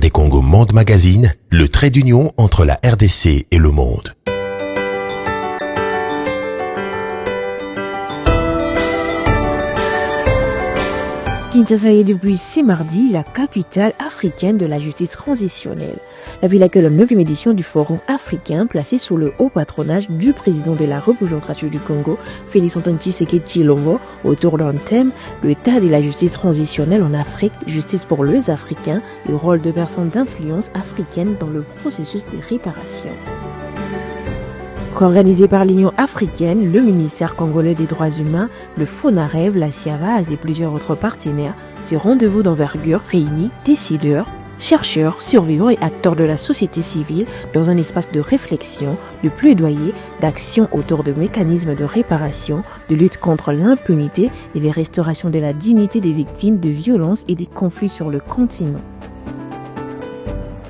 RT Congo Monde Magazine, le trait d'union entre la RDC et le monde. Kinshasa est depuis ce mardi la capitale africaine de la justice transitionnelle. La ville accueille la 9e édition du Forum africain placé sous le haut patronage du président de la République démocratique du Congo, Félix-Antoine Tshisekedi Tshilombo, autour d'un thème, l'état de la justice transitionnelle en Afrique, justice pour les Africains et rôle de personnes d'influence africaine dans le processus de réparation. Organisé par l'Union africaine, le ministère congolais des droits humains, le FONAREV, la CIAVAS et plusieurs autres partenaires, ce rendez-vous d'envergure réunit décideurs, chercheurs, survivants et acteurs de la société civile dans un espace de réflexion, de plaidoyer, d'action autour de mécanismes de réparation, de lutte contre l'impunité et de restauration de la dignité des victimes de violences et des conflits sur le continent.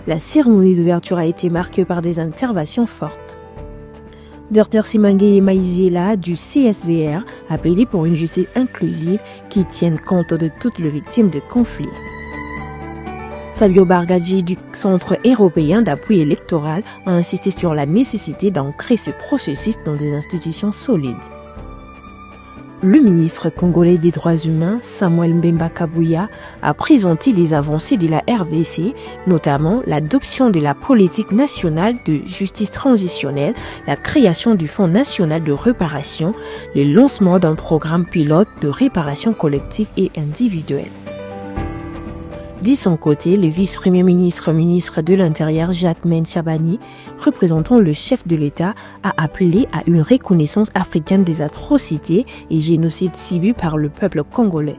La cérémonie d'ouverture a été marquée par des interventions fortes. Dr Simangueye Maïzela du CSVR a plaidé pour une justice inclusive qui tienne compte de toutes les victimes de conflits. Fabio Bargadji du Centre européen d'appui électoral a insisté sur la nécessité d'ancrer ce processus dans des institutions solides. Le ministre congolais des droits humains, Samuel Mbemba Kabouya, a présenté les avancées de la RDC, notamment l'adoption de la politique nationale de justice transitionnelle, la création du Fonds national de réparation, le lancement d'un programme pilote de réparation collective et individuelle. De son côté, le vice-premier ministre de l'Intérieur, Jacquemain Chabani, représentant le chef de l'État, a appelé à une reconnaissance africaine des atrocités et génocides subis par le peuple congolais.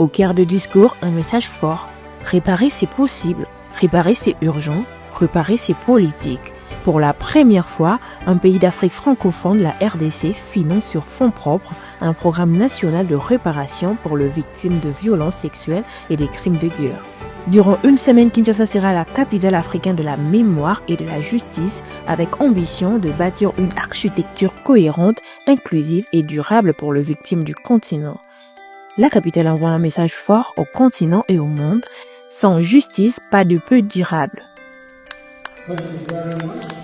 Au cœur du discours, un message fort. Réparer, c'est possible. Réparer, c'est urgent. Réparer, c'est politique. Pour la première fois, un pays d'Afrique francophone, la RDC, finance sur fonds propres un programme national de réparation pour les victimes de violences sexuelles et des crimes de guerre. Durant une semaine, Kinshasa sera la capitale africaine de la mémoire et de la justice, avec ambition de bâtir une architecture cohérente, inclusive et durable pour les victimes du continent. La capitale envoie un message fort au continent et au monde. Sans justice, pas de paix durable. Thank you very much.